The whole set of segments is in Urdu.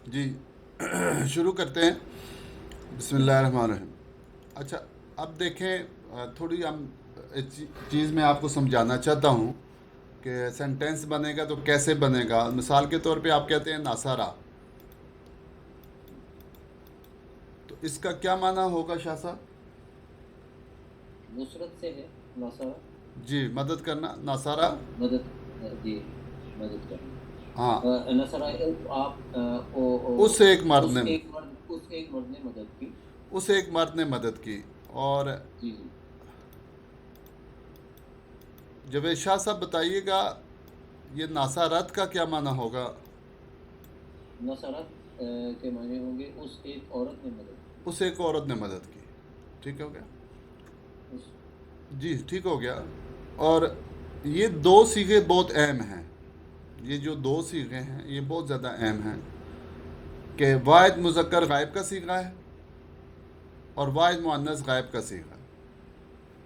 جی شروع کرتے ہیں. بسم اللہ الرحمن الرحیم. اچھا، اب دیکھیں، تھوڑی ہم ایک چیز میں آپ کو سمجھانا چاہتا ہوں کہ سینٹینس بنے گا تو کیسے بنے گا. مثال کے طور پہ آپ کہتے ہیں ناصارہ، تو اس کا کیا معنی ہوگا شاہ صاحب؟ نصرت سے ہے نصرہ. جی، مدد کرنا ناصارہ. مدد. جی. مدد کرنا. ہاں، نصرہ آپ اس ایک مرد نے اس ایک مرد نے مدد کی. مدد کی. اور جی جی. جاوید شاہ صاحب بتائیے گا، یہ ناصارت کا کیا معنی ہوگا؟ نصرت کے معنی ہوں گے اس ایک عورت نے مدد کی. اس ایک عورت نے مدد کی. ٹھیک ہو گیا؟ اس. جی ٹھیک ہو گیا. اور یہ دو صیغے بہت اہم ہیں. یہ جو دو صیغے ہیں یہ بہت زیادہ اہم ہیں کہ واحد مذکر غائب کا صیغہ ہے اور واحد مؤنث غائب کا صیغہ ہے.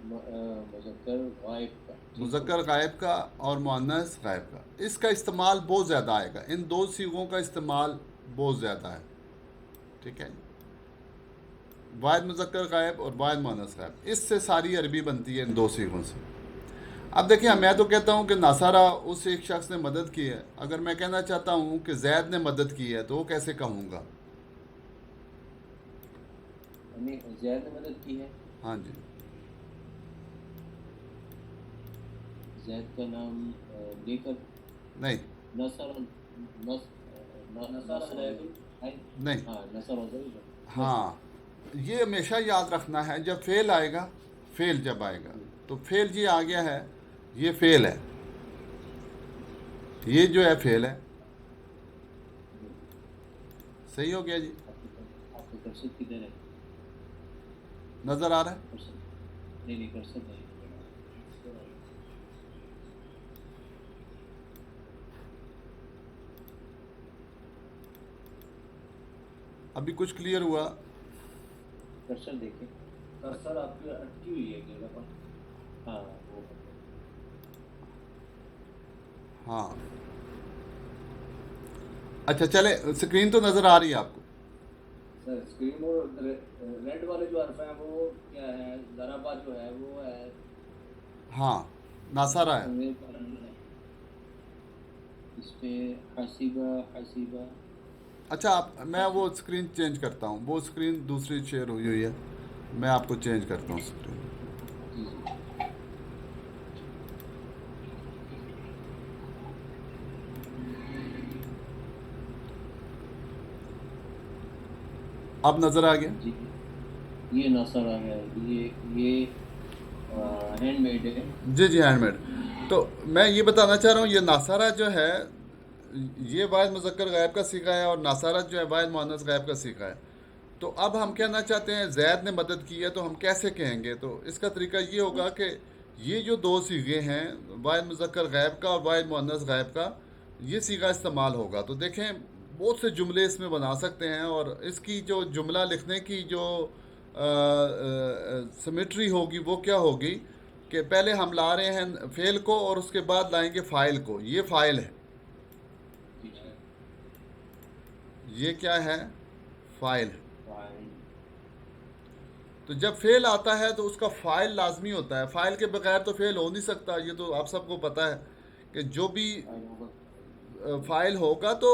مذکر غائب کا. ٹھیک ہو مذکر گیا. غائب کا اور مؤنث غائب کا، اس کا استعمال بہت زیادہ آئے گا. ان دو صیغوں کا استعمال بہت زیادہ ہے. ٹھیک ہے، واحد مذکر غائب اور واحد مؤنث غائب، اس سے ساری عربی بنتی ہے، ان دو صیغوں سے. اب دیکھیں، جی میں جی. تو کہتا ہوں کہ ناصارہ اس ایک شخص نے مدد کی ہے. اگر میں کہنا چاہتا ہوں کہ زید نے مدد کی ہے تو وہ کیسے کہوں گا؟ ہمیں زید نے مدد کی ہے. ہاں جی. زید کا نام لے کر. نہیں نصر. نصر زید. نہیں. ہاں نصر زید. نصر. ہاں، یہ ہمیشہ یاد رکھنا ہے جب فعل آئے گا. فعل جب آئے گا جی تو فعل جی آ گیا ہے، یہ فعل ہے، یہ جو ہے فعل ہے. جی. صحیح ہو گیا جی؟ آپ کے کرسر کدھر ہے؟ نظر آ رہا ہے؟ کرسر. نہیں نہیں کرسر نہیں نظر آ رہا. ابھی کچھ کلیئر ہوا؟ کرسر دیکھیں. کرسر آپ کی اٹکی ہوئی ہے جگہ پر. ہاں وہ پکڑ. ہاں. اچھا چلے، اسکرین تو نظر آ رہی ہے آپ کو؟ سر اسکرین اور ریڈ والے جو حرف ہیں وہ کیا ہے؟ ضربہ جو ہے وہ ہے. ہاں، ناصارہ ہے. میرے پاس اس پہ حسیبہ حسیبہ. اچھا، میں وہ حسیب. اسکرین چینج کرتا ہوں. وہ اسکرین دوسری شیئر ہوئی ہوئی ہے، میں آپ کو چینج کرتا ہوں اسکرین. جی جی. اب نظر آ گیا؟ جی یہ نصرہ ہے. یہ ہینڈ میڈ ہے. جی جی، ہینڈ میڈ. تو میں یہ بتانا چاہ رہا ہوں، یہ ناصارہ جو ہے یہ واحد مذکر غائب کا صیغہ ہے اور ناصارت جو ہے واحد مؤنث غائب کا صیغہ ہے. تو اب ہم جی کہنا چاہتے ہیں زید نے مدد کی ہے، تو ہم کیسے کہیں گے؟ تو اس کا طریقہ یہ ہوگا کہ یہ جو دو صیغے ہیں، واحد مذکر غائب کا اور واحد مؤنث غائب کا، یہ صیغہ استعمال ہوگا. تو دیکھیں، بہت سے جملے اس میں بنا سکتے ہیں. اور اس کی جو جملہ لکھنے کی جو سمیٹری ہوگی وہ کیا ہوگی کہ پہلے ہم لا رہے ہیں فعل کو اور اس کے بعد لائیں گے فاعل کو. یہ فاعل ہے. جی ٹھیک. یہ کیا ہے؟ فاعل ہے. فاعل. تو جب فعل آتا ہے تو اس کا فاعل لازمی ہوتا ہے. فاعل کے بغیر تو فعل ہو نہیں سکتا. یہ تو آپ سب کو پتہ ہے کہ جو بھی فاعل ہوگا. فاعل ہوگا تو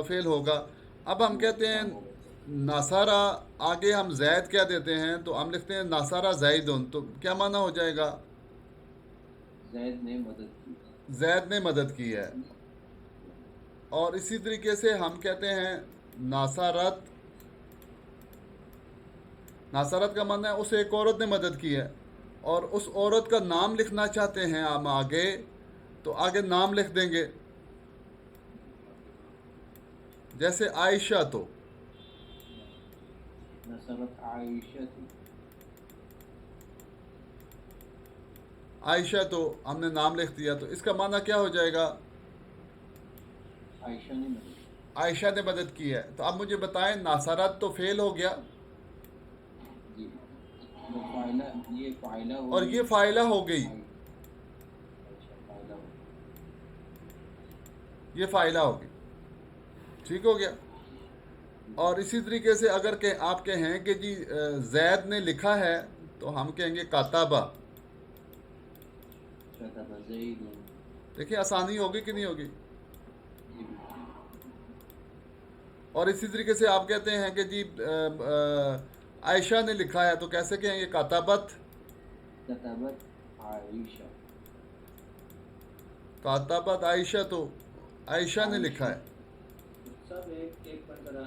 فعل ہوگا. اب ہم وہ کہتے ہیں کام ہوگا. ناصارہ، آگے ہم زید کیا دیتے ہیں تو ہم لکھتے ہیں ناصارہ زیدن. تو کیا معنی ہو جائے گا؟ زید نے مدد کی. زید نے مدد کی ہے. اور اسی طریقے سے ہم کہتے ہیں ناصارت. ناصارت کا معنی ہے اس ایک عورت نے مدد کی ہے. اور اس عورت کا نام لکھنا چاہتے ہیں ہم آگے، تو آگے نام لکھ دیں گے. جیسے عائشہ، تو نصرت عائشہ تھی. عائشہ تو ہم نے نام لکھ دیا. تو اس کا معنی کیا ہو جائے گا؟ عائشہ نے مدد کی. عائشہ نے مدد کی ہے. تو اب مجھے بتائیں، ناصرت تو فعل ہو گیا جی. وہ فائلہ. یہ فائلہ اور ہوگی. یہ فاعلہ ہو گئی. اچھا فائلہ ہوگی. یہ فاعلہ ہوگی. ٹھیک ہو گیا؟ اور اسی طریقے سے اگر کہ آپ کہیں کہ جی زید نے لکھا ہے تو ہم کہیں گے کاتبہ. كتب زيد. دیکھیے آسانی ہوگی کہ نہیں ہوگی. جی بالکل. اور اسی طریقے سے آپ کہتے ہیں کہ جی عائشہ نے لکھا ہے تو کیسے کہیں گے کاتبت. كتبت عائشة. کاتبت عائشہ تو عائشہ نے لکھا ہے. سب ایک ایک پر ذرا.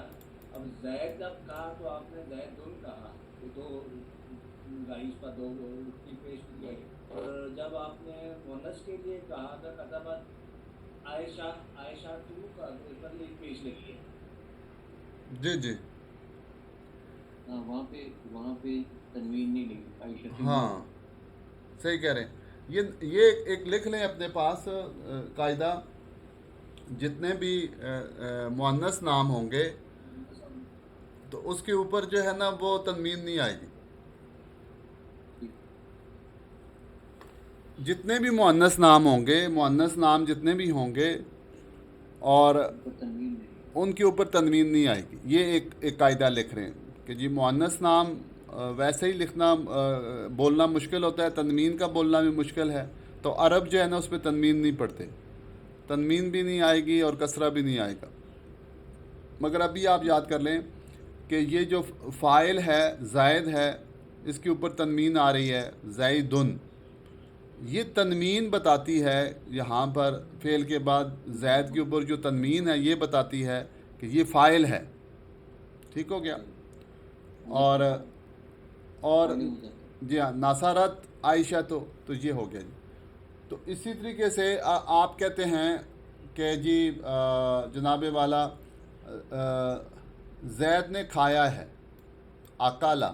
اب زید جب کہا تو آپ نے زید دن کہا کہ دو رئیس پر دو کی پیش کی گئی. اور جب آپ نے مونس کے لیے کہا تھا کتبت عائشہ عائشہ تو کا تو اس پر پیش لگی ہے. جی جی وہاں پہ تنوین نہیں لگی عائشہ. ہاں صحیح کہہ رہے ہیں. یہ ایک لکھ لیں اپنے پاس قاعدہ. جتنے بھی مؤنث نام ہوں گے تو اس کے اوپر جو ہے نا وہ تنوین نہیں آئے گی. جتنے بھی مؤنث نام ہوں گے مؤنث نام جتنے بھی ہوں گے اور تنوین نہیں. ان کے اوپر تنوین نہیں آئے گی. یہ ایک قاعدہ لکھ رہے ہیں کہ جی مؤنث نام ویسے ہی لکھنا بولنا مشکل ہوتا ہے, تنوین کا بولنا بھی مشکل ہے. تو عرب جو ہے نا اس پہ تنوین نہیں پڑھتے, تنوین بھی نہیں آئے گی اور کسرہ بھی نہیں آئے گا. مگر ابھی آپ یاد کر لیں کہ یہ جو فاعل ہے زائد ہے اس کے اوپر تنوین آ رہی ہے زیدن. یہ تنوین بتاتی ہے یہاں پر فعل کے بعد زید کے اوپر جو تنوین ہے یہ بتاتی ہے کہ یہ فاعل ہے. ٹھیک ہو گیا. اور جی ہاں ناصرت عائشہ تو یہ ہو گیا جی. تو اسی طریقے سے آپ کہتے ہیں کہ جی جناب والا زید نے کھایا ہے اکالا.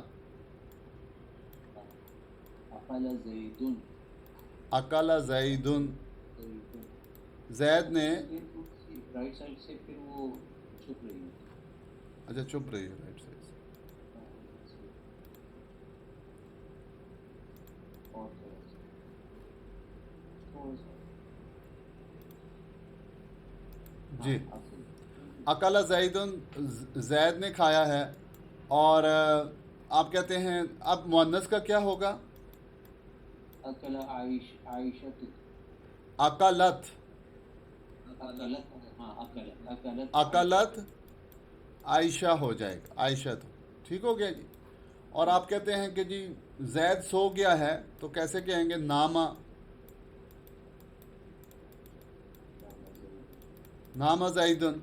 اکالا زیدن. اکالا زیدن. زید نے رائٹ سائڈ سے پھر وہ چھپ رہی ہے. اچھا چھپ رہی ہے رائٹ سائڈ سے. جی اکالا زیدن زید نے کھایا ہے. اور آپ کہتے ہیں اب مؤنث کا کیا ہوگا. اکلا عائشہ. اکلت. اکلت عائشہ ہو جائے گا عائشہ تو. ٹھیک ہو گیا جی. اور آپ کہتے ہیں کہ جی زید سو گیا ہے تو کیسے کہیں گے ناما. ناما زیدن.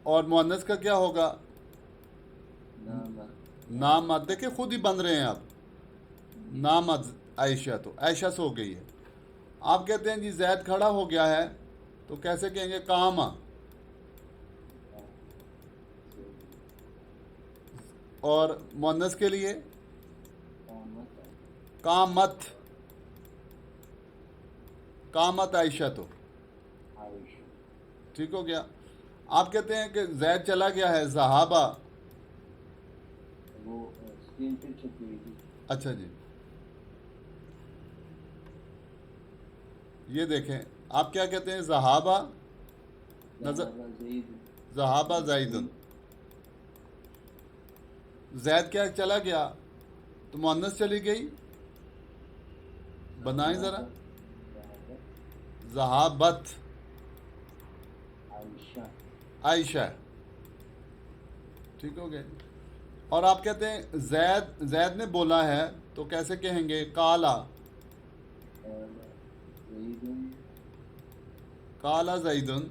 اور مؤنث کا کیا ہوگا نامت. دیکھیں خود ہی بن رہے ہیں اب. نامت عائشہ تو عائشہ سو گئی ہے. آپ کہتے ہیں جی زید کھڑا ہو گیا ہے تو کیسے کہیں گے کاما. اور مؤنث کے لیے کامت. کامت عائشہ تو. ٹھیک ہو گیا. آپ کہتے ہیں کہ زید چلا گیا ہے ذہابہ. اچھا جی یہ دیکھیں آپ کیا کہتے ہیں ذہابہ ذہابہ زیدن. زید کیا چلا گیا تو مؤنث چلی گئی. بنائیں ذرا. ذہابت عائشہ. ٹھیک ہو گیا. اور آپ کہتے ہیں زید نے بولا ہے تو کیسے کہیں گے کالا. کالا زیدن.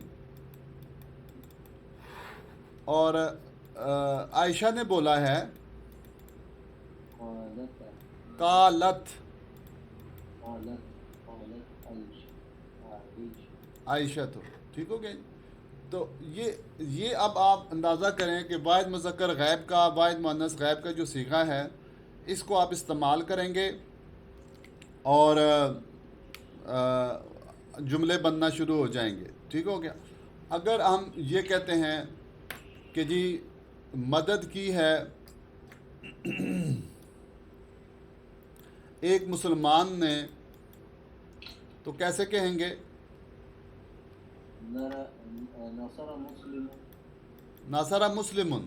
اور عائشہ نے بولا ہے قالت عائشہ تو. ٹھیک ہو گیا. تو یہ اب آپ اندازہ کریں کہ واحد مذکر غائب کا واحد مؤنث غائب کا جو صیغہ ہے اس کو آپ استعمال کریں گے اور جملے بننا شروع ہو جائیں گے. ٹھیک ہو گیا. اگر ہم یہ کہتے ہیں کہ جی مدد کی ہے ایک مسلمان نے تو کیسے کہیں گے ناصر مسلم.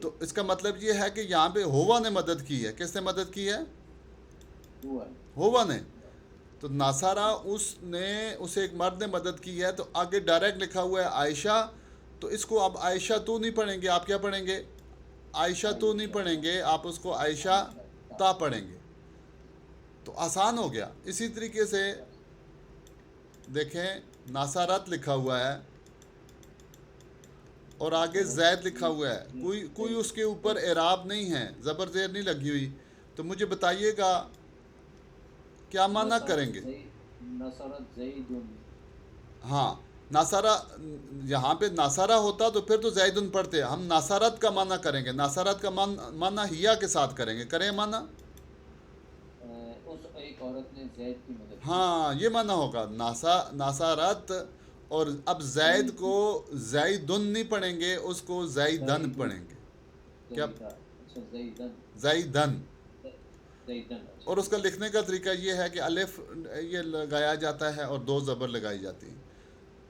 تو اس کا مطلب یہ ہے کہ یہاں پہ ہوا نے مدد کی ہے. کس نے مدد کی ہے؟ ہوا ہوا نے. تو ناصارہ اسے ایک مرد نے مدد کی ہے. تو آگے ڈائریکٹ لکھا ہوا ہے عائشہ. تو اس کو اب عائشہ تو نہیں پڑھیں گے, آپ کیا پڑھیں گے؟ عائشہ تو نہیں پڑھیں گے, آپ اس کو عائشہ تا پڑھیں گے. تو آسان ہو گیا. اسی طریقے سے دیکھیں ناصارت لکھا ہوا ہے اور آگے زید لکھا ہوا ہے. کوئی اس کے اوپر اعراب نہیں ہے, زبر زیر نہیں لگی ہوئی. تو مجھے بتائیے گا کیا معنی کریں گے؟ نصرت زیدن. ہاں ناصارہ, یہاں پہ ناصارہ ہوتا تو پھر تو زیدن پڑھتے. ہم ناصارت کا معنی کریں گے. ناصارت کا معنی ہیا کے ساتھ کریں گے. کریں معنی؟ اس ایک عورت نے زید کی مدد کی. ہاں یہ معنی ہوگا ناصارت. اور اب زید کو زیدن نہیں پڑھیں گے, اس کو زیدن پڑھیں گے. کیا؟ اچھا زیدن. زیدن. زیدن. اور اس کا لکھنے کا طریقہ یہ ہے کہ الف یہ لگایا جاتا ہے اور 2 زبر لگائی جاتی ہیں.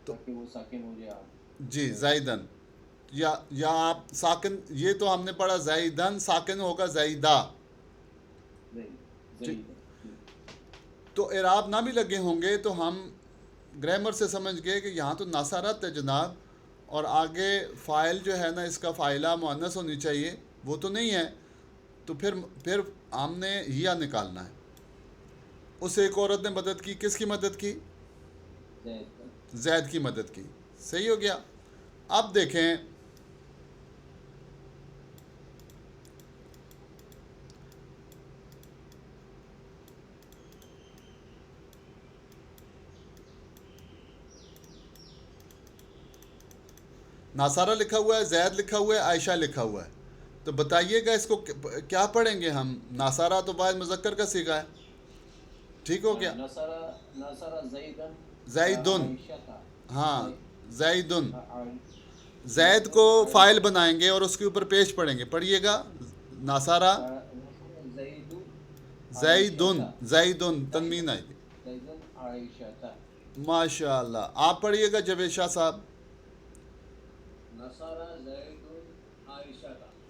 تاکہ وہ ساکن ہو جائے. جی زیدن. یا آپ ساکن, یہ تو ہم نے پڑھا زیدن, ساکن ہوگا زیدہ. تو اعراب نہ بھی لگے ہوں گے تو ہم گرامر سے سمجھ گئے کہ یہاں تو ناصارت ہے جناب, اور آگے فاعل جو ہے نا اس کا فاعلہ مؤنث ہونی چاہیے, وہ تو نہیں ہے. تو پھر ہم نے ہیا نکالنا ہے. اس ایک عورت نے مدد کی. کس کی مدد کی؟ زید کی مدد کی. صحیح ہو گیا. اب دیکھیں ناصارہ لکھا ہوا ہے, زید لکھا ہوا ہے, عائشہ لکھا ہوا ہے. تو بتائیے گا اس کو کیا پڑھیں گے ہم؟ ناصارہ تو باعث مذکر کا صیغہ ہے. ٹھیک ہو گیا. نصرہ زیدن. زیدن. ہاں زیدن. زید کو فاعل بنائیں گے اور اس کے اوپر پیش پڑھیں گے. پڑھیے گا ناصارہ زیدن. زیدن تنوین آئے گی. ماشاء اللہ. آپ پڑھیے گا جاوید شاہ صاحب. نصرہ زیدن عائشہ.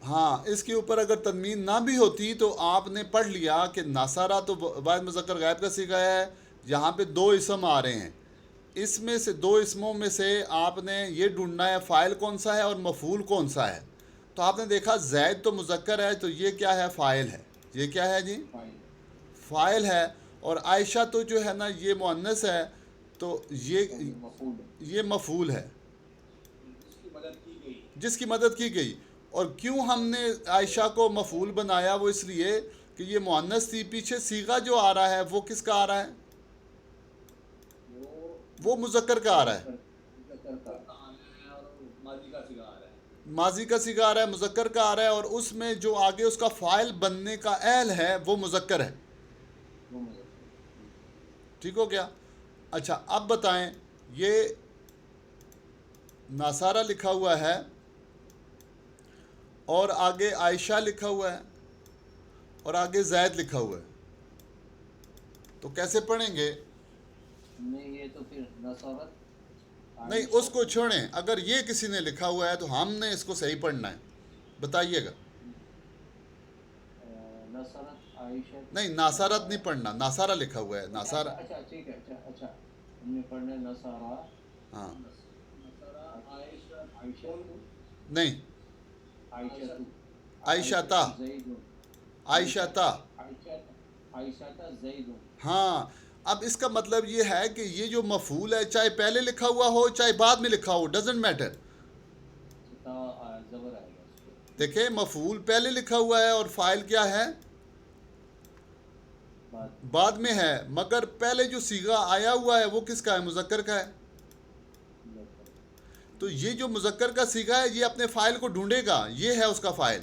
ہاں اس کے اوپر اگر تنوین نہ بھی ہوتی تو آپ نے پڑھ لیا کہ ناصارہ تو باعث مذکر غائب کا صیغہ ہے. یہاں پہ 2 اسم آ رہے ہیں. اس میں سے 2 اسموں میں سے آپ نے یہ ڈھونڈنا ہے فاعل کون سا ہے اور مفعول کون سا ہے. تو آپ نے دیکھا زید تو مذکر ہے, تو یہ کیا ہے؟ فاعل ہے. یہ کیا ہے جی؟ فاعل ہے. اور عائشہ تو جو ہے نا یہ مؤنث ہے, تو یہ مفعول ہے جس کی مدد کی گئی. اور کیوں ہم نے عائشہ کو مفعول بنایا؟ وہ اس لیے کہ یہ مؤنث تھی. پیچھے صیغہ جو آ رہا ہے وہ کس کا آ رہا ہے؟ وہ مذکر کا آ رہا ہے. ماضی کا صیغہ آ رہا ہے, مذکر کا آ رہا ہے, اور اس میں جو آگے اس کا فاعل بننے کا اہل ہے وہ مذکر ہے. ٹھیک ہو گیا. اچھا اب بتائیں, یہ ناصارہ لکھا ہوا ہے اور آگے عائشہ لکھا ہوا ہے اور آگے زید لکھا ہوا ہے, تو کیسے پڑھیں گے؟ یہ تو پھر نصرت. نہیں اس کو چھوڑیں. اگر یہ کسی نے لکھا ہوا ہے تو ہم نے اس کو صحیح پڑھنا ہے. بتائیے گا. نصرت عائشہ. نہیں ناصارت نہیں پڑھنا, ناصارہ لکھا ہوا ہے. ناصارہ. اچھا ٹھیک ہے. اچھا ہم نے پڑھنا ہے نصارہ. ہاں عائشہ نہیں, عائشہ تا. عائشہ تا. ہاں اب اس کا مطلب یہ ہے کہ یہ جو مفعول ہے چاہے پہلے لکھا ہوا ہو چاہے بعد میں لکھا ہو, ڈزنٹ میٹر. دیکھیں مفعول پہلے لکھا ہوا ہے اور فاعل کیا ہے؟ بعد میں ہے, مگر پہلے جو صیغہ آیا ہوا ہے وہ کس کا ہے؟ مذکر کا ہے. تو یہ جو مذکر کا صیغہ ہے یہ اپنے فاعل کو ڈھونڈے گا, یہ ہے اس کا فاعل.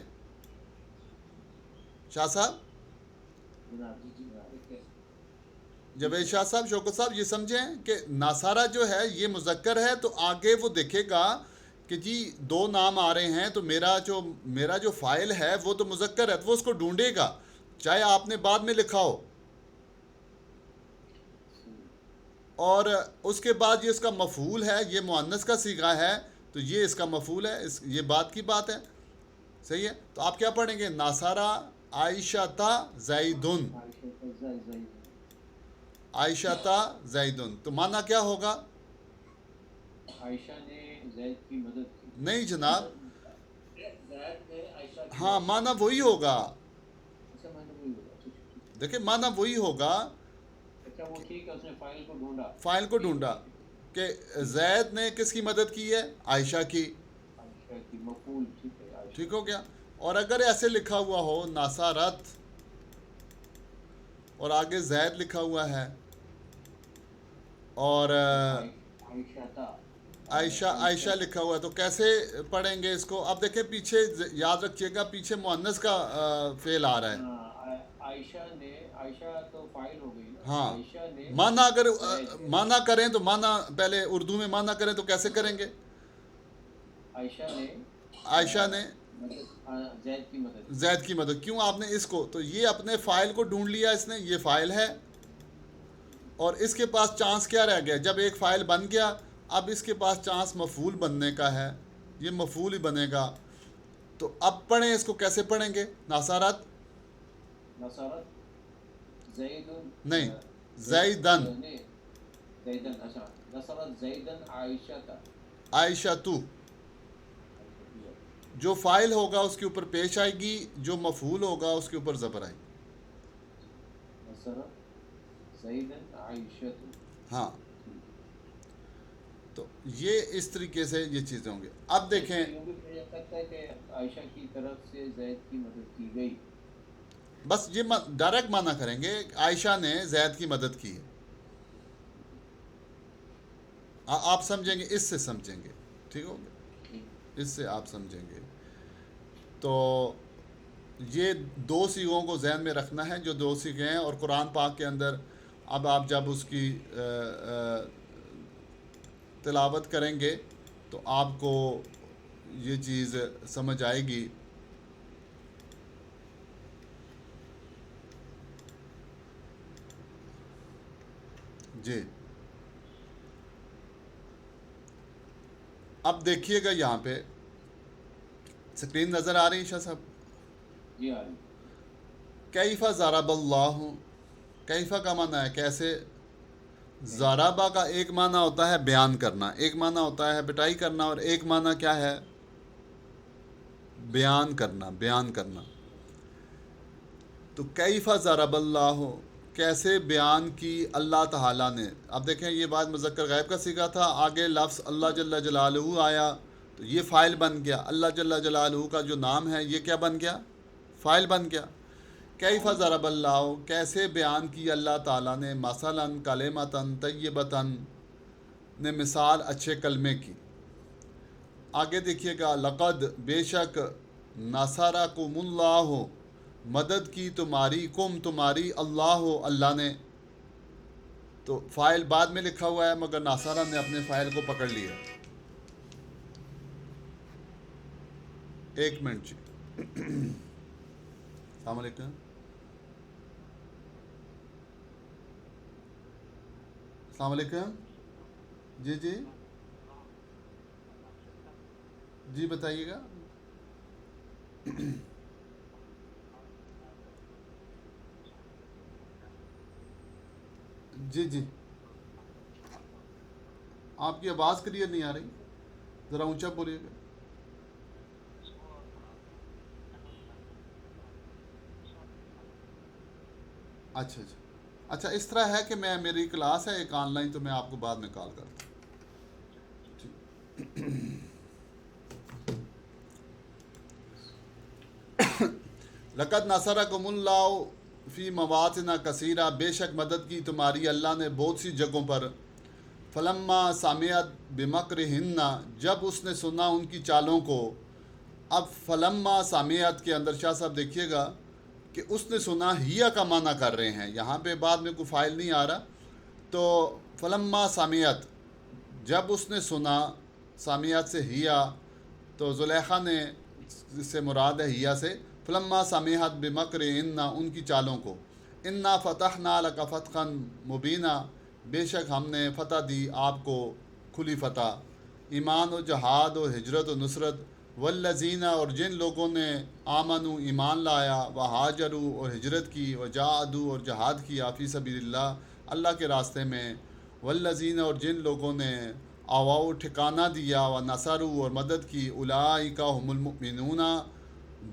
شاہ صاحب, جاوید شاہ صاحب, شوکت صاحب, یہ سمجھیں کہ ناصارہ جو ہے یہ مذکر ہے, تو آگے وہ دیکھے گا کہ جی 2 نام آ رہے ہیں, تو میرا جو فاعل ہے وہ تو مذکر ہے, تو وہ اس کو ڈھونڈے گا چاہے آپ نے بعد میں لکھا ہو. اور اس کے بعد یہ اس کا مفعول ہے, یہ مؤنث کا صیغہ ہے, تو یہ اس کا مفعول ہے. یہ بات کی بات ہے. صحیح ہے. تو آپ کیا پڑھیں گے؟ ناصرہ عائشہ تا زیدن. عائشہ کا زید عائشہ تا زیدن تو معنی کیا ہوگا؟ عائشہ نے زید کی مدد کی. نہیں جناب، زید نے عائشہ کی ہاں مدد معنی وہی ہوگا. اچھا میں نے وہی بولا. اچھا دیکھیں معنی وہی ہوگا. اچھا وہ ٹھیک ہے، اس نے فائل کو ڈھونڈا. فائل کو ڈھونڈا کہ زید نے کس کی مدد کی ہے؟ عائشہ کی. عائشہ کی مفعول. ٹھیک ہے عائشہ. ٹھیک ہو گیا. اور اگر ایسے لکھا ہوا ہو ناصرت اور آگے زید لکھا ہوا ہے اور عائشہ تھا. عائشہ لکھا ہوا ہے تو کیسے پڑھیں گے اس کو؟ اب دیکھیں پیچھے یاد رکھیے گا، پیچھے مؤنث کا فعل آ رہا ہے. عائشہ نے، عائشہ تو فائل ہو گئی نا. ہاں عائشہ نے معنی اگر معنی کریں تو معنی پہلے اردو میں معنی کریں تو کیسے کریں گے؟ عائشہ نے زید کی مدد. زید کی مدد. کیوں آپ نے اس کو؟ تو یہ اپنے فائل کو ڈھونڈ لیا اس نے، یہ فائل ہے اور اس کے پاس چانس کیا رہ گیا؟ جب ایک فائل بن گیا اب اس کے پاس چانس مفعول بننے کا ہے، یہ مفعول ہی بنے گا. تو اب پڑھیں اس کو، کیسے پڑھیں گے؟ ناصرت زید نہیں، زیدن. زیدن. اچھا نصرت زیدن عائشہ کا. عائشہ تو جو فائل ہوگا اس کے اوپر پیش آئے گی، جو مفعول ہوگا اس کے اوپر زبر آئے گی. نصرت زیدن عائشہ. ہاں تو یہ اس طریقے سے یہ چیزیں ہوں گے. اب دیکھیں یوں بھی کہا جا سکتا ہے کہ عائشہ کی طرف سے زید کی مدد کی گئی. بس یہ ڈائریکٹ معنی کریں گے عائشہ نے زید کی مدد کی ہے. آپ سمجھیں گے، اس سے سمجھیں گے. ٹھیک ہو گیا، اس سے آپ سمجھیں گے. تو یہ دو صیغوں کو ذہن میں رکھنا ہے جو دو صیغے ہیں. اور قرآن پاک کے اندر اب آپ جب اس کی تلاوت کریں گے تو آپ کو یہ چیز سمجھ آئے گی. جی اب دیکھیے گا یہاں پہ سکرین نظر آ رہی ہے شاہ صاحب؟ جی آ رہی. کیف ضرب اللہ. کیفہ کا معنی ہے کیسے. ضربہ کا ایک معنی ہوتا ہے بیان کرنا، ایک معنی ہوتا ہے پٹائی کرنا، اور ایک معنی کیا ہے؟ بیان کرنا، بیان کرنا. تو کیف ضرب اللہ، کیسے بیان کی اللہ تعالیٰ نے. اب دیکھیں یہ بات مذکر غائب کا صیغہ تھا، آگے لفظ اللہ جل جلالہ آیا تو یہ فاعل بن گیا. اللہ جل جلالہ کا جو نام ہے یہ کیا بن گیا؟ فاعل بن گیا. کیف ضرب اللہ، کیسے بیان کی اللہ تعالیٰ نے. مثلاً کلمۃ طیبۃ نے مثال اچھے کلمے کی. آگے دیکھیے گا لقد بے شک نصرکم اللہ مدد کی تمہاری، کم تمہاری، اللہ اللہ نے. تو فائل بعد میں لکھا ہوا ہے مگر ناصرہ نے اپنے فائل کو پکڑ لیا. ایک منٹ جی. السلام علیکم. السلام علیکم. جی جی جی بتائیے گا. جی جی آپ کی آواز کلیئر نہیں آ رہی، ذرا اونچا بولیے گا. اچھا اچھا اچھا اس طرح ہے کہ میری کلاس ہے ایک آن لائن، تو میں آپ کو بعد میں کال کرتا ہوں. لقد نصرکم اللہ فی مواطن کثیرہ، بے شک مدد کی تمہاری اللہ نے بہت سی جگہوں پر. فلما سمعت بمکرہن، جب اس نے سنا ان کی چالوں کو. اب فلما سمعت کے اندر شاہ صاحب دیکھیے گا کہ اس نے سنا ہیا کا معنی کر رہے ہیں، یہاں پہ بعد میں کوئی فائل نہیں آ رہا. تو فلما سمعت جب اس نے سنا، سمعت سے ہیا تو زلیخا نے، اس سے مراد ہے ہیا سے. فلما سمعت بمکرہن، ان کی چالوں کو. انا فتحنا لک فتحا مبینا، بے شک ہم نے فتح دی آپ کو کھلی فتح. ایمان و جہاد و ہجرت و نصرت والذین اور جن لوگوں نے آمنو ایمان لایا و ہاجرو اور ہجرت کی و جاہدوا اور جہاد کیا فی سبیل اللہ اللہ کے راستے میں، والذین اور جن لوگوں نے آواؤ ٹھکانہ دیا و نصروا اور مدد کی، اولئک هم المؤمنون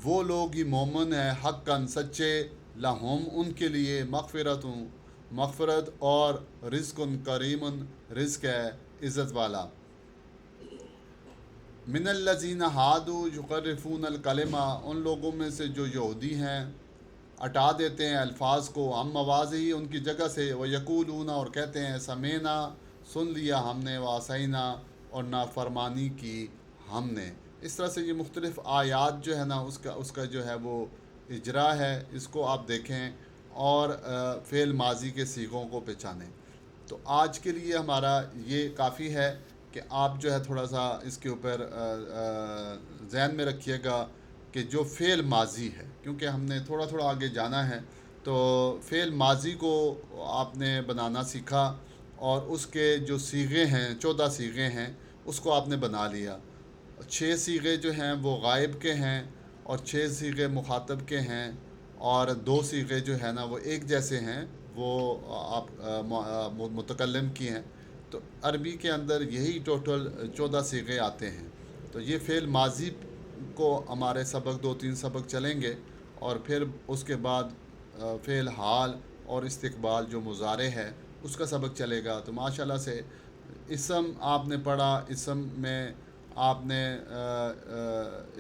وہ لوگ ہی مومن ہیں حقاً سچے، لہم ان کے لیے مغفرت اور رزق کریم رزق ہے عزت والا، من الذین ہادوا یحرفون الکلمہ ان لوگوں میں سے جو یہودی ہیں ہٹا دیتے ہیں الفاظ کو ہم مواضعی ان کی جگہ سے، ویقولون اور کہتے ہیں سمینا سن لیا ہم نے، وعصینا اور نافرمانی کی ہم نے۔ اس طرح سے یہ مختلف آیات جو ہے نا اس کا جو ہے وہ اجرا ہے، اس کو آپ دیکھیں اور فعل ماضی کے صیغوں کو پہچانیں۔ تو آج کے لیے ہمارا یہ کافی ہے کہ آپ جو ہے تھوڑا سا اس کے اوپر ذہن میں رکھیے گا کہ جو فعل ماضی ہے، کیونکہ ہم نے تھوڑا تھوڑا آگے جانا ہے، تو فعل ماضی کو آپ نے بنانا سیکھا اور اس کے جو صیغے ہیں 14 صیغے ہیں اس کو آپ نے بنا لیا۔ 6 صیغے جو ہیں وہ غائب کے ہیں اور 6 صیغے مخاطب کے ہیں اور 2 صیغے جو ہیں نا وہ ایک جیسے ہیں، وہ آپ متکلم کی ہیں۔ تو عربی کے اندر یہی ٹوٹل 14 صیغے آتے ہیں۔ تو یہ فعل ماضی کو ہمارے سبق 2-3 سبق چلیں گے، اور پھر اس کے بعد فعل حال اور استقبال جو مضارع ہے اس کا سبق چلے گا۔ تو ماشاءاللہ سے اسم آپ نے پڑھا، اسم میں آپ نے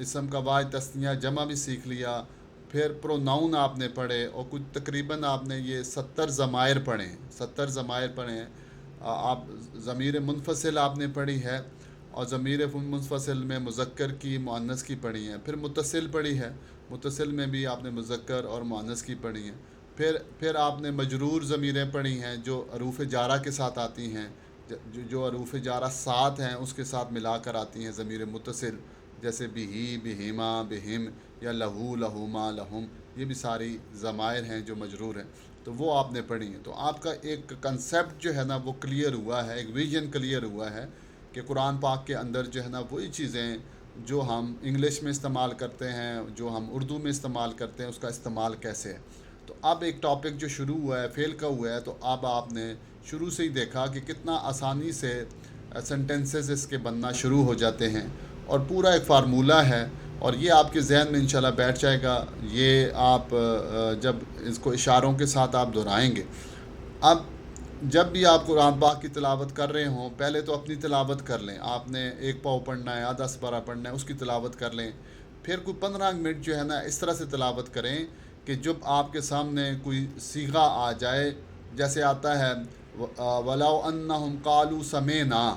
اسم کا واحد تثنیہ جمع بھی سیکھ لیا، پھر پروناؤن آپ نے پڑھے، اور کچھ تقریباً آپ نے یہ 70 ضمائر پڑھے ہیں، 70 ضمائر پڑھے ہیں۔ آپ ضمیر منفصل آپ نے پڑھی ہے، اور ضمیر منفصل میں مذکر کی مؤنث کی پڑھی ہیں، پھر متصل پڑھی ہے، متصل میں بھی آپ نے مذکر اور مؤنث کی پڑھی ہیں، پھر آپ نے مجرور ضمیریں پڑھی ہیں جو حروف جارہ کے ساتھ آتی ہیں، جو حروف جارہ ساتھ ہیں اس کے ساتھ ملا کر آتی ہیں ضمیر متصل، جیسے بہی، بہما، بہم، یا لہو، لہما، لہم، یہ بھی ساری ضمائر ہیں جو مجرور ہیں، تو وہ آپ نے پڑھی ہیں۔ تو آپ کا ایک کنسیپٹ جو ہے نا وہ کلیئر ہوا ہے، ایک ویژن کلیئر ہوا ہے کہ قرآن پاک کے اندر جو ہے نا وہی چیزیں جو ہم انگلش میں استعمال کرتے ہیں، جو ہم اردو میں استعمال کرتے ہیں، اس کا استعمال کیسے ہے۔ تو اب ایک ٹاپک جو شروع ہوا ہے فعل کا ہوا ہے، تو اب آپ نے شروع سے ہی دیکھا کہ کتنا آسانی سے سینٹنسز اس کے بننا شروع ہو جاتے ہیں، اور پورا ایک فارمولہ ہے، اور یہ آپ کے ذہن میں انشاءاللہ بیٹھ جائے گا۔ یہ آپ جب اس کو اشاروں کے ساتھ آپ دہرائیں گے، اب جب بھی آپ قرآن پاک کی تلاوت کر رہے ہوں پہلے تو اپنی تلاوت کر لیں، آپ نے 1 پاؤ پڑھنا ہے یا 10 پارہ پڑھنا ہے اس کی تلاوت کر لیں، پھر کوئی 15 منٹ جو ہے نا اس طرح سے تلاوت کریں کہ جب آپ کے سامنے کوئی صیغہ آ جائے، جیسے آتا ہے وَلَوْ أَنَّهُمْ قَالُوا سَمِعْنَا،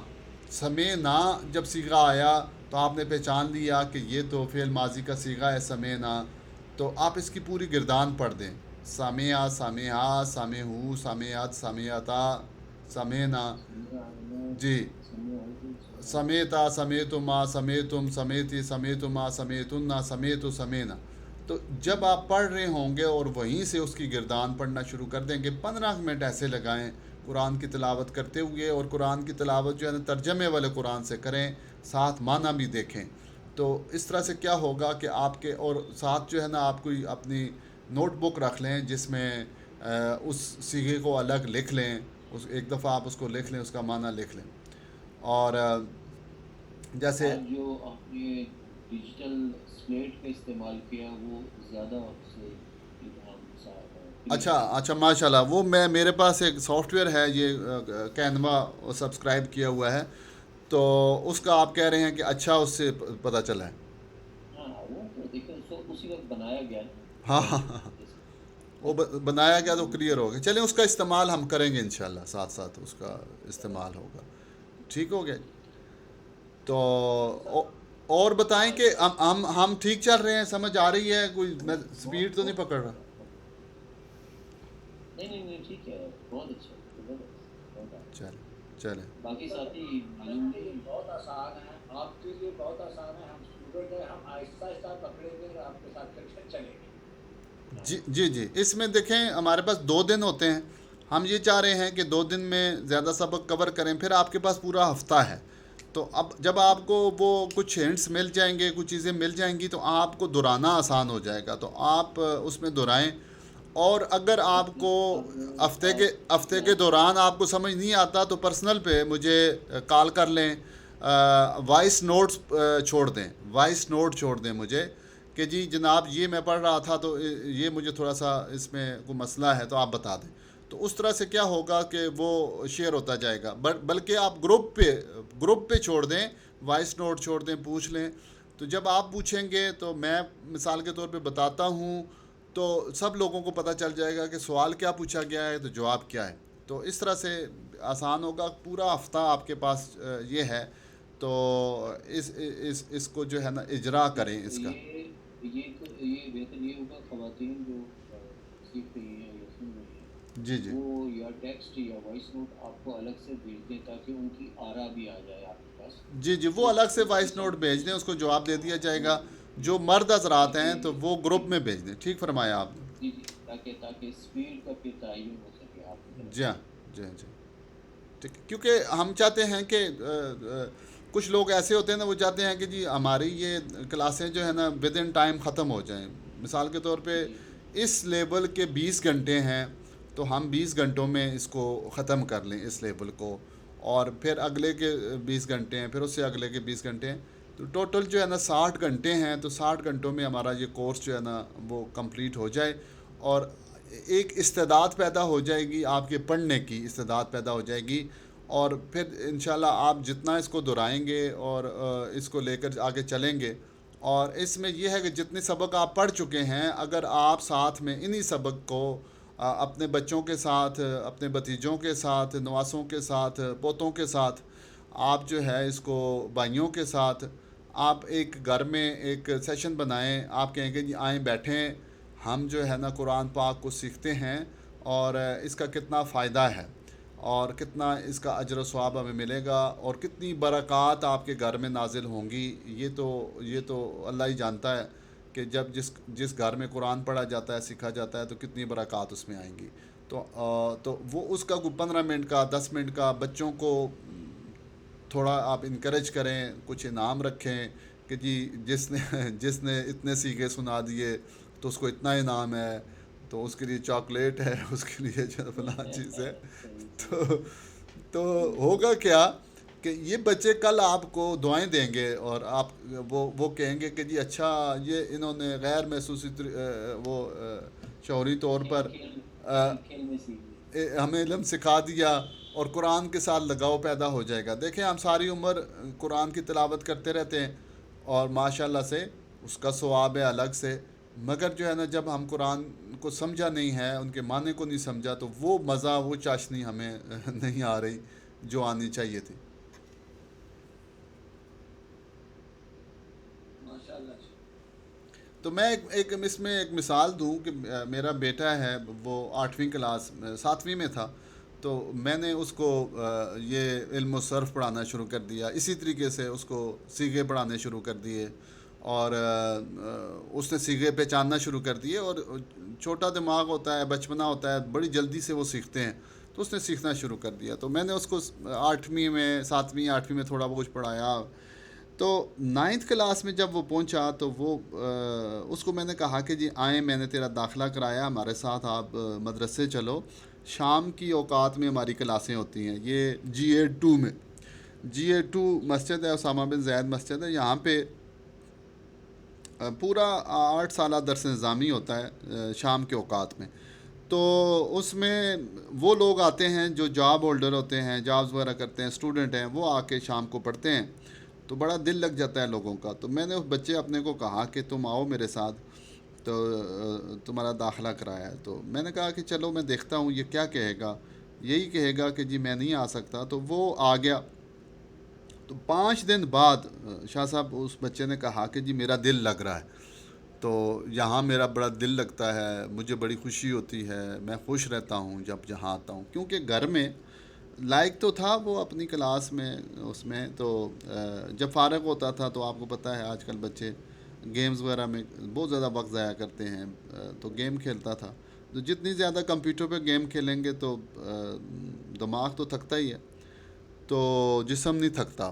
سَمِعْنَا جب صیغہ آیا تو آپ نے پہچان لیا کہ یہ تو فعل ماضی کا صیغہ ہے سَمِعْنَا، تو آپ اس کی پوری گردان پڑھ دیں، سامعہ، سامعہ، سامعہو، سامعت، سامعتا، سمعنا، جی، سمیتا، سمیتما، سمیتم، سمیتی، سمیتما، سمیتنا، سمیتو، سمینا۔ تو جب آپ پڑھ رہے ہوں گے اور وہیں سے اس کی گردان پڑھنا شروع کر دیں گے، 15 منٹ ایسے لگائیں قرآن کی تلاوت کرتے ہوئے، اور قرآن کی تلاوت جو ہے نا ترجمے والے قرآن سے کریں، ساتھ معنی بھی دیکھیں۔ تو اس طرح سے کیا ہوگا کہ آپ کے، اور ساتھ جو ہے نا آپ کوئی اپنی نوٹ بک رکھ لیں جس میں اس صیغے کو الگ لکھ لیں، ایک دفعہ آپ اس کو لکھ لیں، اس کا معنی لکھ لیں۔ اور جیسے آج جو آپ نے ڈیجیٹل سلیٹ کا استعمال کیا وہ زیادہ اس سے اچھا ماشاءاللہ، وہ میرے پاس ایک سافٹ ویئر ہے، یہ کینوا سبسکرائب کیا ہوا ہے، تو اس کا آپ کہہ رہے ہیں کہ اچھا اس سے پتہ چلا ہے۔ ہاں وہ تو دیکھیں اسی وقت بنایا گیا ہے، ہاں وہ بنایا گیا تو کلیئر ہو گیا۔ چلیں اس کا استعمال ہم کریں گے انشاءاللہ، ساتھ ساتھ اس کا استعمال ہوگا، ٹھیک ہو گیا۔ تو اور بتائیں کہ ہم ٹھیک چل رہے ہیں، سمجھ آ رہی ہے؟ کوئی میں سپیڈ تو نہیں پکڑ رہا؟ نہیں ٹھیک ہے، بہت اچھا۔ چلیں باقی ساتھی معلوم نہیں، بہت آسان ہے، آپ کے لیے بہت آسان ہے، ہم اسٹوڈنٹ ہیں، ہم آہستہ آہستہ پکڑیں گے اور آپ کے ساتھ چلیں گے۔ جی اس میں دیکھیں ہمارے پاس 2 دن ہوتے ہیں، ہم یہ چاہ رہے ہیں کہ 2 دن میں زیادہ سبق کور کریں، پھر آپ کے پاس پورا ہفتہ ہے، تو اب جب آپ کو وہ کچھ ہنٹس مل جائیں گے، کچھ چیزیں مل جائیں گی، تو آپ کو دہرانا آسان ہو جائے گا، تو آپ اس میں دہرائیں. اور اگر آپ کو ہفتے کے دوران آپ کو سمجھ نہیں آتا تو پرسنل پہ مجھے کال کر لیں، وائس نوٹس وائس نوٹ چھوڑ دیں مجھے کہ جی جناب یہ میں پڑھ رہا تھا تو یہ مجھے تھوڑا سا اس میں کوئی مسئلہ ہے تو آپ بتا دیں. تو اس طرح سے کیا ہوگا کہ وہ شیئر ہوتا جائے گا. بلکہ آپ گروپ پہ چھوڑ دیں، وائس نوٹ چھوڑ دیں، پوچھ لیں. تو جب آپ پوچھیں گے تو میں مثال کے طور پہ بتاتا ہوں تو سب لوگوں کو پتہ چل جائے گا کہ سوال کیا پوچھا گیا ہے تو جواب کیا ہے. تو اس طرح سے آسان ہوگا. پورا ہفتہ آپ کے پاس یہ ہے، تو اس کو جو ہے نا اجرا کریں اس کا. یہ بہتر یہ ہوگا خواتین جو سیکھ رہی ہیں یا سن رہی ہیں، جی جی وہ یا ٹیکسٹ یا وائس نوٹ آپ کو الگ سے بھیج دیں تاکہ ان کی آرا بھی آ جائے آپ کے پاس. جی وہ الگ سے وائس نوٹ بھیج دیں، اس کو جواب دے دیا جائے گا. جو مرد حضرات ہیں تو وہ گروپ میں بھیج دیں. ٹھیک فرمایا آپ نے. جی تاکہ اسپیڈ کا پھر تعین ہو سکے آپ کی طرف. جی ہاں جی ٹھیک. کیونکہ ہم چاہتے ہیں کہ کچھ لوگ ایسے ہوتے ہیں نا، وہ چاہتے ہیں کہ جی ہماری یہ کلاسیں جو ہے نا ود ان ٹائم ختم ہو جائیں. مثال کے طور پہ اس لیول کے 20 گھنٹے ہیں تو ہم 20 گھنٹوں میں اس کو ختم کر لیں اس لیول کو، اور پھر اگلے کے 20 گھنٹے ہیں، پھر اس سے اگلے کے 20 گھنٹے ہیں. تو ٹوٹل جو ہے نا 60 گھنٹے ہیں. تو 60 گھنٹوں میں ہمارا یہ کورس جو ہے نا وہ کمپلیٹ ہو جائے، اور ایک استعداد پیدا ہو جائے گی، آپ کے پڑھنے کی استعداد پیدا ہو جائے گی. اور پھر انشاءاللہ آپ جتنا اس کو دہرائیں گے اور اس کو لے کر آگے چلیں گے. اور اس میں یہ ہے کہ جتنے سبق آپ پڑھ چکے ہیں، اگر آپ ساتھ میں انہی سبق کو اپنے بچوں کے ساتھ، اپنے بھتیجوں کے ساتھ، نواسوں کے ساتھ، پوتوں کے ساتھ، آپ جو ہے اس کو بھائیوں کے ساتھ، آپ ایک گھر میں ایک سیشن بنائیں. آپ کہیں کہ جی آئیں بیٹھیں، ہم جو ہے نا قرآن پاک کو سیکھتے ہیں اور اس کا کتنا فائدہ ہے اور کتنا اس کا اجر و ثواب ہمیں ملے گا اور کتنی برکات آپ کے گھر میں نازل ہوں گی. یہ تو اللہ ہی جانتا ہے کہ جب جس گھر میں قرآن پڑھا جاتا ہے، سیکھا جاتا ہے، تو کتنی برکات اس میں آئیں گی. تو وہ اس کا 15 منٹ کا 10 منٹ کا بچوں کو تھوڑا آپ انکریج کریں، کچھ انعام رکھیں کہ جی جس نے اتنے سیکھے سنا دیے تو اس کو اتنا انعام ہے، تو اس کے لیے چاکلیٹ ہے، اس کے لیے جو فلاں چیز ہے. تو ہوگا کیا کہ یہ بچے کل آپ کو دعائیں دیں گے اور آپ وہ کہیں گے کہ جی اچھا یہ انہوں نے غیر محسوسی وہ شعوری طور پر کھیل میں سیکھ لیں. ہمیں علم سکھا دیا، اور قرآن کے ساتھ لگاؤ پیدا ہو جائے گا. دیکھیں ہم ساری عمر قرآن کی تلاوت کرتے رہتے ہیں اور ماشاءاللہ سے اس کا ثواب ہے الگ سے، مگر جو ہے نا جب ہم قرآن کو سمجھا نہیں ہے، ان کے معنی کو نہیں سمجھا، تو وہ مزہ، وہ چاشنی ہمیں نہیں آ رہی جو آنی چاہیے تھی. ماشاء اللہ. تو میں اس میں ایک مثال دوں کہ میرا بیٹا ہے، وہ 8ویں کلاس 7ویں میں تھا، تو میں نے اس کو یہ علم و صرف پڑھانا شروع کر دیا. اسی طریقے سے اس کو سیغے پڑھانے شروع کر دیے، اور اس نے سیغے پہچاننا شروع کر دیے. اور چھوٹا دماغ ہوتا ہے، بچپنا ہوتا ہے، بڑی جلدی سے وہ سیکھتے ہیں، تو اس نے سیکھنا شروع کر دیا. تو میں نے اس کو 8ویں میں 7ویں 8ویں میں تھوڑا بہت پڑھایا. تو 9th کلاس میں جب وہ پہنچا تو وہ اس کو میں نے کہا کہ جی آئیں، میں نے تیرا داخلہ کرایا، ہمارے ساتھ آپ مدرسے چلو. شام کی اوقات میں ہماری کلاسیں ہوتی ہیں. یہ GA2 میں، GA2 مسجد ہے، اسامہ بن زید مسجد ہے. یہاں پہ پورا 8 سالہ درس نظامی ہوتا ہے شام کے اوقات میں. تو اس میں وہ لوگ آتے ہیں جو جاب ہولڈر ہوتے ہیں، جابز وغیرہ کرتے ہیں، اسٹوڈنٹ ہیں، وہ آ کے شام کو پڑھتے ہیں. تو بڑا دل لگ جاتا ہے لوگوں کا. تو میں نے اس بچے اپنے کو کہا کہ تم آؤ میرے ساتھ، تو تمہارا داخلہ کرایا ہے. تو میں نے کہا کہ چلو میں دیکھتا ہوں یہ کیا کہے گا. یہی کہے گا کہ جی میں نہیں آ سکتا. تو وہ آ گیا. تو 5 دن بعد شاہ صاحب اس بچے نے کہا کہ جی میرا دل لگ رہا ہے، تو یہاں میرا بڑا دل لگتا ہے، مجھے بڑی خوشی ہوتی ہے، میں خوش رہتا ہوں جب یہاں آتا ہوں. کیونکہ گھر میں لائق تو تھا وہ اپنی کلاس میں، اس میں تو جب فارغ ہوتا تھا تو آپ کو پتہ ہے آج کل بچے گیمز وغیرہ میں بہت زیادہ وقت ضائع کرتے ہیں. تو گیم کھیلتا تھا. تو جتنی زیادہ کمپیوٹر پہ گیم کھیلیں گے تو دماغ تو تھکتا ہی ہے، تو جسم نہیں تھکتا.